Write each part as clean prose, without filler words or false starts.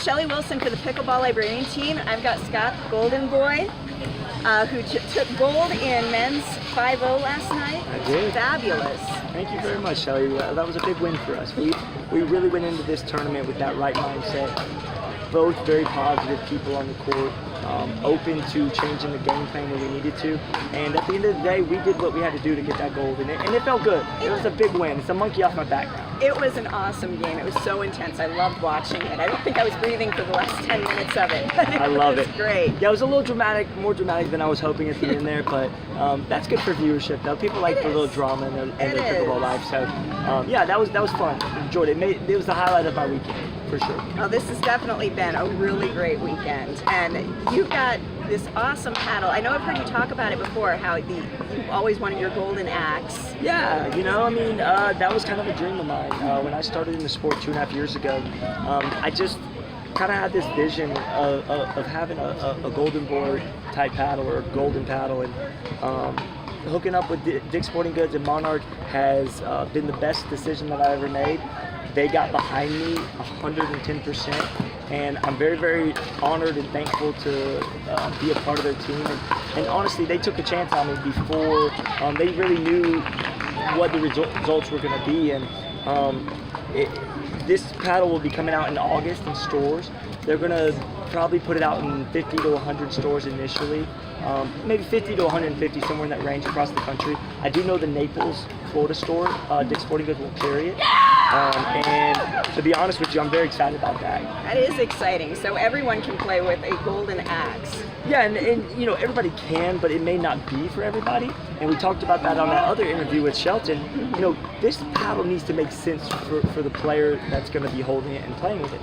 Shelly Wilson for the Pickleball Librarian team. I've got Scott, the Golden Boy, who took gold in men's 5-0 last night. I did. Fabulous. Thank you very much, Shelly. That was a big win for us. We really went into this tournament with that right mindset. Both very positive people on the court, open to changing the game plan when we needed to. And at the end of the day, we did what we had to do to get that gold, and it felt good. It was a big win. It's a monkey off my back now. It was an awesome game. It was so intense. I loved watching it. I don't think I was breathing for the last 10 minutes of it. I love it. It was great. Yeah, it was a little dramatic, more dramatic than I was hoping at the end there, but that's good for viewership, though. People like the little drama in their pickleball life. So, yeah, that was fun. Enjoyed it. It was the highlight of my weekend, for sure. Well, this has definitely been a really great weekend. And you've got this awesome paddle. I know I've heard you talk about it before, how you always wanted your golden axe. Yeah, you know, I mean, that was kind of a dream of mine. When I started in the sport 2.5 years ago, I just kind of had this vision of having a golden board type paddle or a golden paddle, and hooking up with Dick's Sporting Goods and Monarch has been the best decision that I ever made. They got behind me 110%, and I'm very, very honored and thankful to be a part of their team. And honestly, they took a chance on me before they really knew what the results were going to be. And this paddle will be coming out in August in stores. They're going to probably put it out in 50 to 100 stores initially, maybe 50 to 150, somewhere in that range across the country. I do know the Naples, Florida store, Dick's Sporting Goods will carry it. And to be honest with you, I'm very excited about that. That is exciting. So everyone can play with a golden axe. Yeah, and you know, everybody can, but it may not be for everybody. And we talked about that on that other interview with Shelton. You know, this paddle needs to make sense for the player that's going to be holding it and playing with it.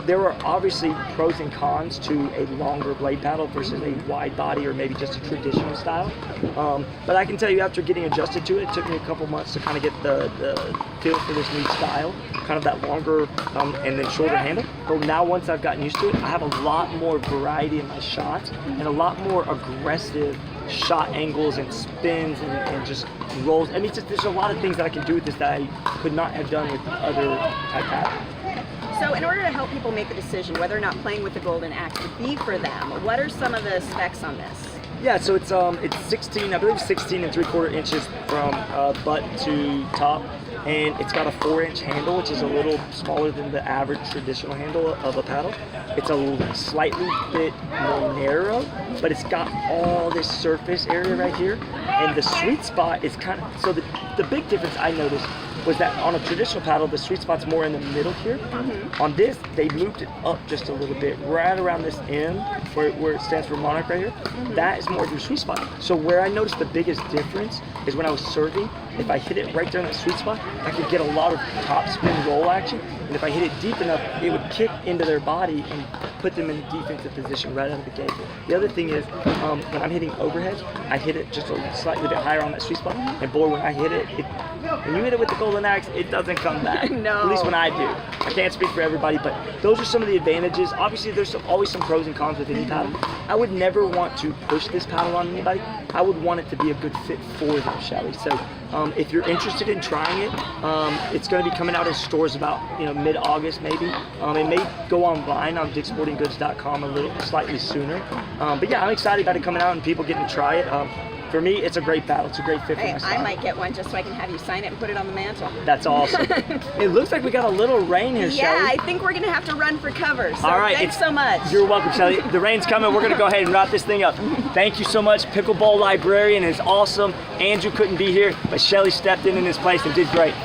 There are obviously pros and cons to a longer blade paddle versus a wide body or maybe just a traditional style. But I can tell you, after getting adjusted to it, it took me a couple months to kind of get the feel for this new style, kind of that longer and then shorter handle. But now once I've gotten used to it, I have a lot more variety in my shots and a lot more aggressive shot angles and spins and just rolls. I mean, there's a lot of things that I can do with this that I could not have done with other type paddles. So in order to help people make the decision whether or not playing with the golden axe would be for them, what are some of the specs on this? Yeah, so it's 16, I believe 16 3/4 inches from butt to top, and it's got a 4-inch handle, which is a little smaller than the average traditional handle of a paddle. It's a slightly bit more narrow, but it's got all this surface area right here, and the sweet spot is kind of, so the big difference I noticed was that on a traditional paddle, the sweet spot's more in the middle here. Mm-hmm. On this, they moved it up just a little bit, right around this M, where it stands for Monarch right here. Mm-hmm. That is more of your sweet spot. So where I noticed the biggest difference is when I was serving, if I hit it right there in that sweet spot, I could get a lot of top spin roll action. And if I hit it deep enough, it would kick into their body and put them in a defensive position right out of the gate. The other thing is, when I'm hitting overhead, I hit it just a slightly bit higher on that sweet spot. And boy, when I hit it, when you hit it with the golden axe, it doesn't come back. No. At least when I do. I can't speak for everybody, but those are some of the advantages. Obviously, there's always some pros and cons with any paddle. I would never want to push this paddle on anybody. I would want it to be a good fit for them, Shelly. So if you're interested in trying it, it's going to be coming out in stores about mid-August maybe. It may go online on dicksportinggoods.com a little slightly sooner. But yeah, I'm excited about it coming out and people getting to try it. For me, it's a great paddle. It's a great fit for my style. I might get one just so I can have you sign it and put it on the mantle. That's awesome. It looks like we got a little rain here, Shelly. Yeah, I think we're going to have to run for cover. So all right, thanks so much. You're welcome, Shelly. The rain's coming. We're going to go ahead and wrap this thing up. Thank you so much. Pickleball Librarian is awesome. Andrew couldn't be here, but Shelly stepped in his place and did great.